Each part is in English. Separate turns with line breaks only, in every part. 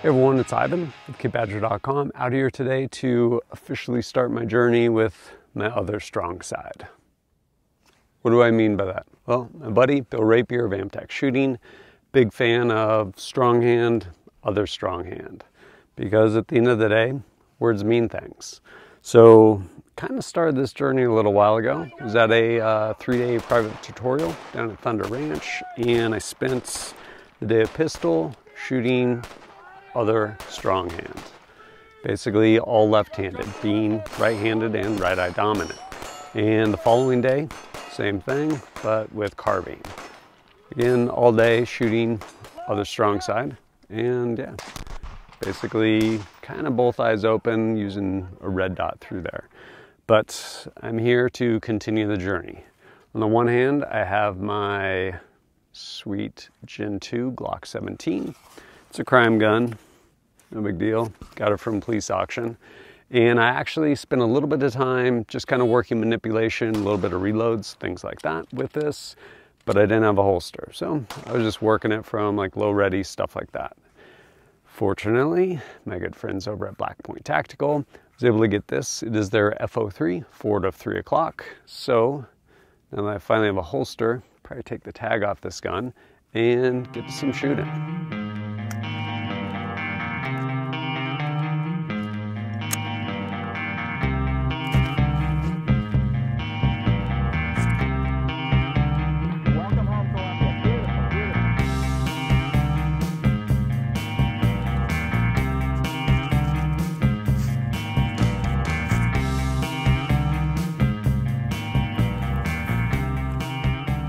Hey everyone, it's Ivan with KidBadger.com, out here today to officially start my journey with my other strong side. What do I mean by that? Well, my buddy Bill Rapier of Amtech Shooting, big fan of strong hand, other strong hand, because at the end of the day, words mean things. So kind of started this journey a little while ago. I was at a 3-day private tutorial down at Thunder Ranch, and I spent the day of pistol shooting other strong hand. Basically all left-handed, being right-handed and right-eye dominant. And the following day, same thing, but with carbine. Again, all day shooting other strong side. And yeah, basically kind of both eyes open using a red dot through there. But I'm here to continue the journey. On the one hand, I have my sweet Gen2 Glock 17. It's a crime gun, no big deal. Got it from police auction. And I actually spent a little bit of time just kind of working manipulation, a little bit of reloads, things like that with this, but I didn't have a holster. So I was just working it from like low ready, stuff like that. Fortunately, my good friends over at Black Point Tactical was able to get this. It is their FO3, forward of 3 o'clock. So now that I finally have a holster, probably take the tag off this gun and get to some shooting.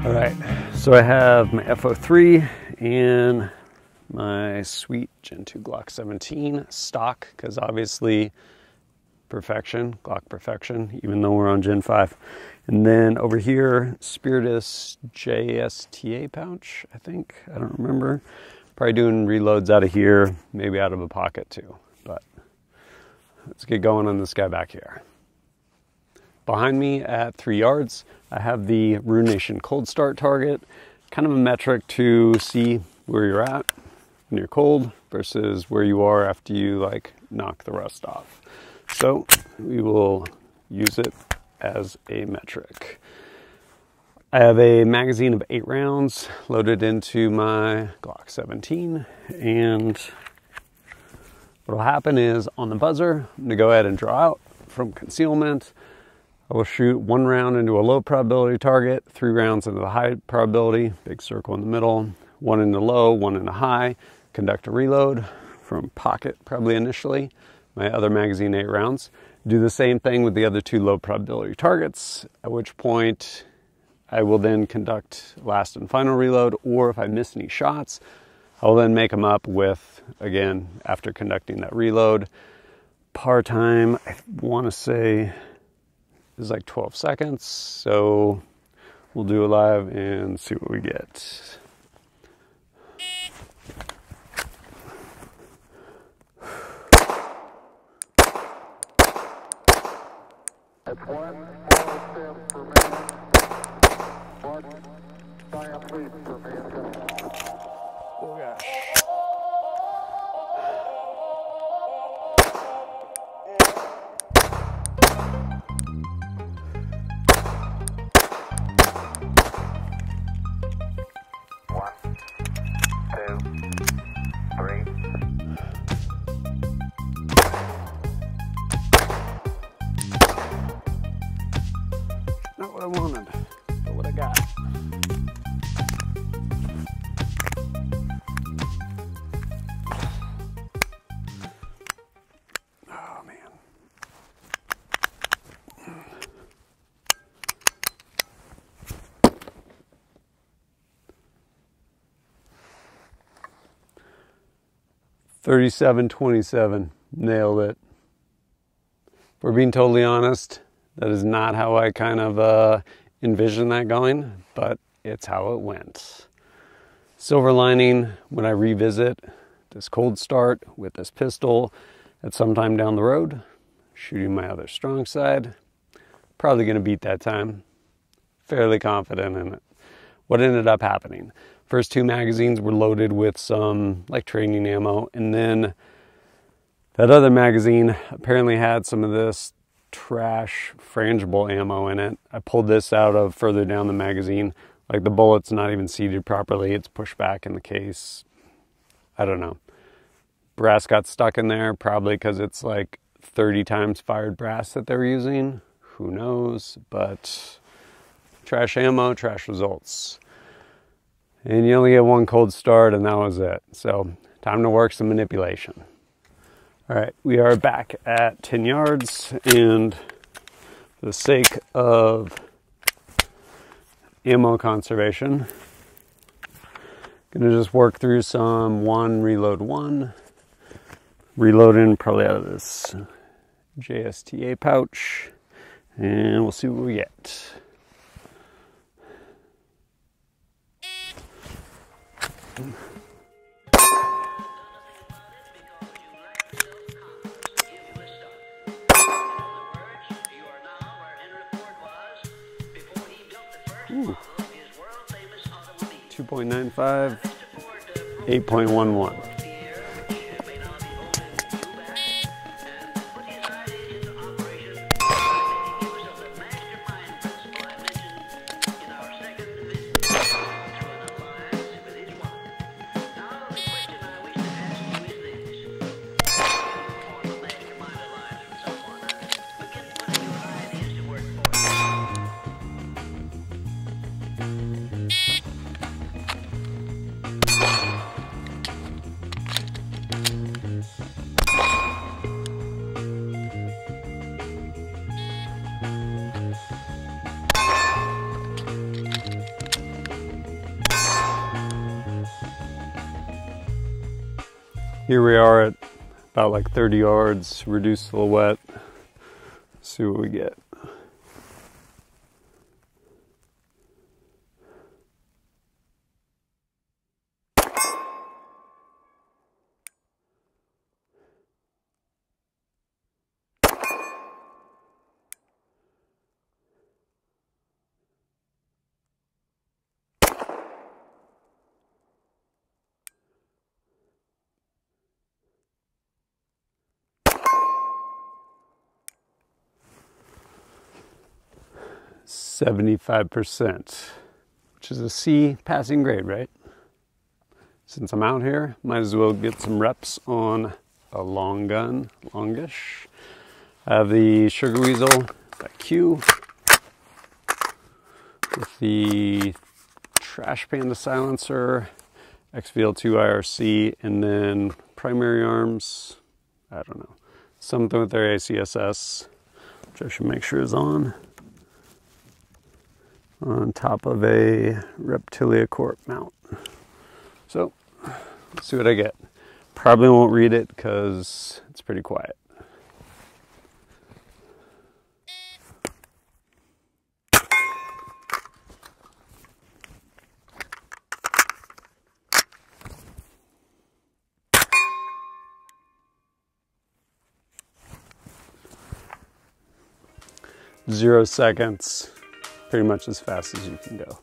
All right, so I have my FO3 and my sweet Gen2 Glock 17 stock, because obviously perfection, Glock perfection, even though we're on Gen 5. And then over here, Spiritus JSTA Pouch, I think, I don't remember. Probably doing reloads out of here, maybe out of a pocket too. But let's get going on this guy back here. Behind me at 3 yards, I have the Runenation Cold Start Target, kind of a metric to see where you're at when you're cold versus where you are after you like knock the rust off. So we will use it as a metric. I have a magazine of 8 rounds loaded into my Glock 17, and what will happen is on the buzzer, I'm gonna go ahead and draw out from concealment. I will shoot 1 round into a low probability target, 3 rounds into the high probability, big circle in the middle, 1 into low, 1 into high, conduct a reload from pocket probably initially, my other magazine 8 rounds. Do the same thing with the other 2 low probability targets, at which point I will then conduct last and final reload, or if I miss any shots, I will then make them up with, again, after conducting that reload. Par time, I want to say, is like 12 seconds, so we'll do it live and see what we get.
It's 1 small step for man, 1 giant leap for mankind.
Oh gosh. Not what I wanted, but what I got. Oh man. $37.27, nailed it. If we're being totally honest, that is not how I kind of envisioned that going, but it's how it went. Silver lining, when I revisit this cold start with this pistol at some time down the road, shooting my other strong side, probably going to beat that time. Fairly confident in it. What ended up happening? First 2 magazines were loaded with some like training ammo, and then that other magazine apparently had some of this trash frangible ammo in it. I pulled this out of further down the magazine. Like the bullet's not even seated properly. It's pushed back in the case. I don't know. Brass got stuck in there, probably because it's like 30 times fired brass that they were using. Who knows? But trash ammo, trash results. And you only get 1 cold start, and that was it. So time to work some manipulation. All right, we are back at 10 yards, and for the sake of ammo conservation, gonna just work through some 1, reload 1. Reloading probably out of this JSTA pouch, and we'll see what we get. Ooh. 2.95, 8.11. Here we are at about like 30 yards, reduced silhouette. Let's see what we get. %75%, which is a C passing grade, right? Since I'm out here, might as well get some reps on a long gun, longish. I have the Sugar Weasel by Q with the Trash Panda silencer, XVL2 IRC, and then primary arms, I don't know, something with their ACSS, which I should make sure is on top of a Reptilia Corp mount. So let's see what I get. Probably won't read it because it's pretty quiet. Zero seconds. Pretty much as fast as you can go.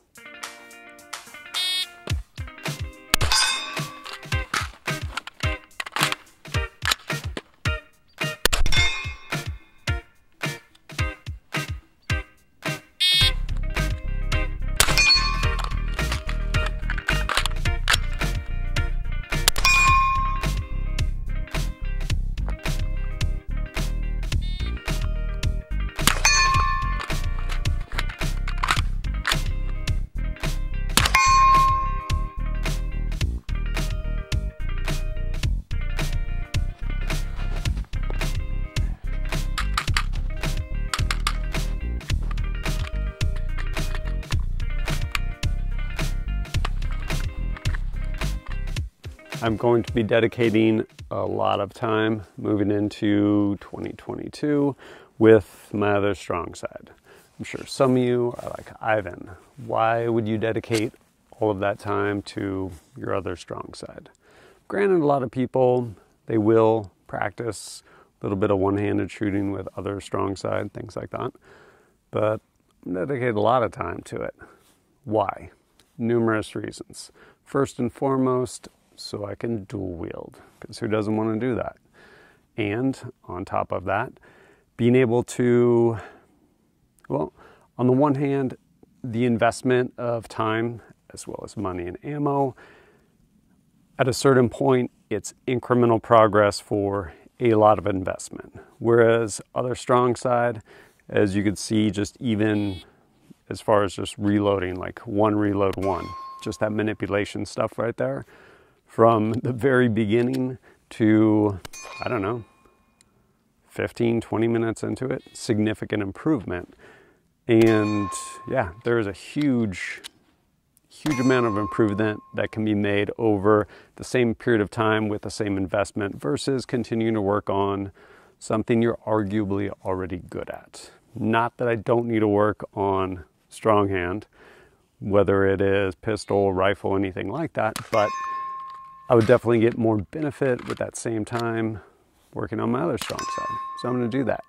I'm going to be dedicating a lot of time moving into 2022 with my other strong side. I'm sure some of you are like, Ivan, why would you dedicate all of that time to your other strong side? Granted, a lot of people, they will practice a little bit of one-handed shooting with other strong side, things like that. But I'm dedicating a lot of time to it. Why? Numerous reasons. First and foremost, so I can dual wield, because who doesn't want to do that? And on top of that, being able to, well, on the one hand, the investment of time as well as money and ammo, at a certain point, it's incremental progress for a lot of investment. Whereas other strong side, as you could see, just even as far as just reloading, like one reload one, just that manipulation stuff right there, from the very beginning to, I don't know, 15, 20 minutes into it, significant improvement. And yeah, there is a huge amount of improvement that can be made over the same period of time with the same investment versus continuing to work on something you're arguably already good at. Not that I don't need to work on strong hand, whether it is pistol, rifle, anything like that, but I would definitely get more benefit with that same time working on my other strong side. So I'm going to do that.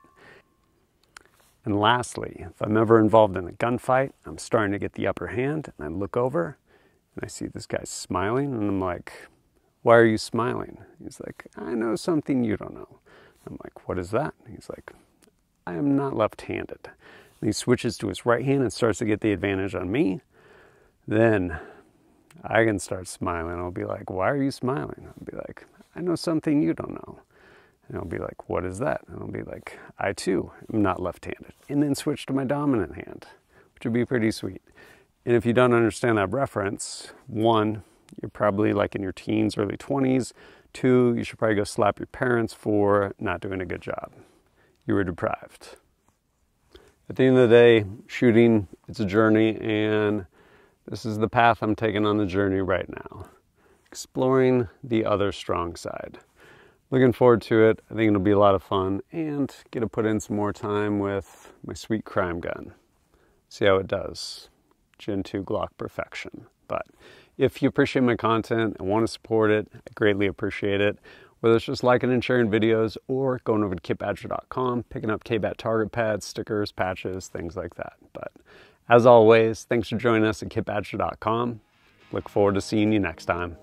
And lastly, if I'm ever involved in a gunfight, I'm starting to get the upper hand, and I look over and I see this guy smiling, and I'm like, why are you smiling? He's like, I know something you don't know. I'm like, what is that? He's like, I am not left-handed. And he switches to his right hand and starts to get the advantage on me. Then I can start smiling. I'll be like, why are you smiling? I'll be like, I know something you don't know. And I'll be like, what is that? And I'll be like, I too am not left-handed. And then switch to my dominant hand, which would be pretty sweet. And if you don't understand that reference, one, you're probably like in your teens, early 20s. Two, you should probably go slap your parents for not doing a good job. You were deprived. At the end of the day, shooting, it's a journey, and this is the path I'm taking on the journey right now. Exploring the other strong side. Looking forward to it. I think it'll be a lot of fun, and get to put in some more time with my sweet crime gun. See how it does. Gen 2 Glock perfection. But if you appreciate my content and want to support it, I greatly appreciate it. Whether it's just liking and sharing videos or going over to kitbadger.com, picking up KBAT target pads, stickers, patches, things like that. But as always, thanks for joining us at kitbadger.com. Look forward to seeing you next time.